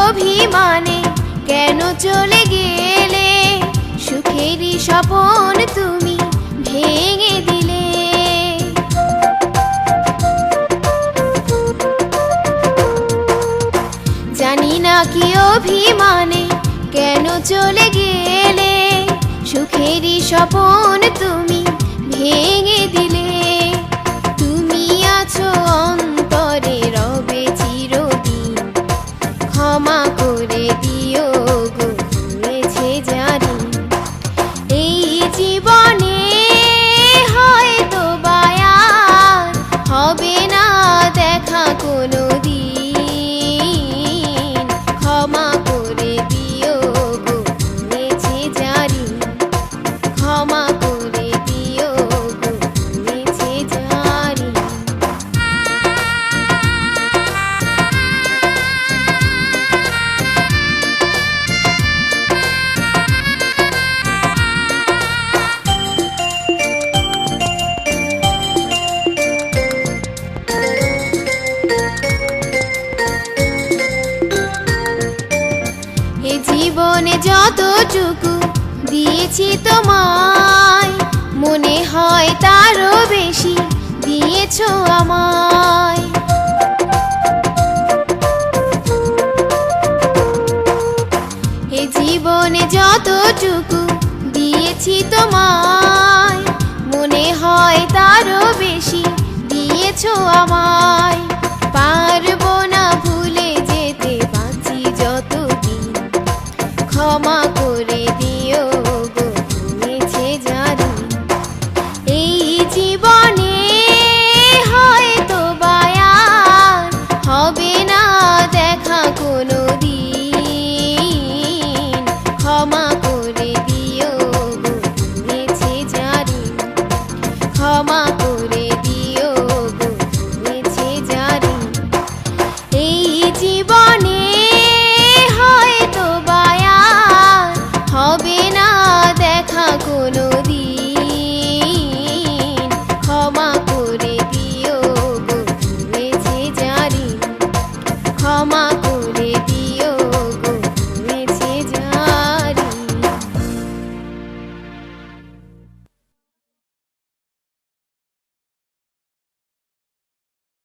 অভিমানে কেন চলে গেলে? সুখেরই স্বপন তুমি ভেঙে দিলে। জানি না কি অভিমানে কেন চলে গেলে? সুখেরই স্বপন তুমি ভেঙে দিলে। তুমি আছো অন্তরে রবে চিরদিন, ক্ষমা করে দিও গো হয়েছে জানি। এই জীবনে হয়তো বায়ার হবে না দেখা কোনো দিন, ক্ষমা করে দিও গো হয়েছে জানি, ক্ষমা করে দিও গো হয়েছে জানি। এ জীবনে যতটুকু দিয়েছি তোমায়, মনে হয় তারও বেশি দিয়েছো আমায়। এ জীবনে যতটুকু দিয়েছি তোমায়, মনে হয় তারও বেশি দিয়েছো আমায়। পারবো না ভুলে যেতে বাঁচি যতদিন, ক্ষমা করে দিও।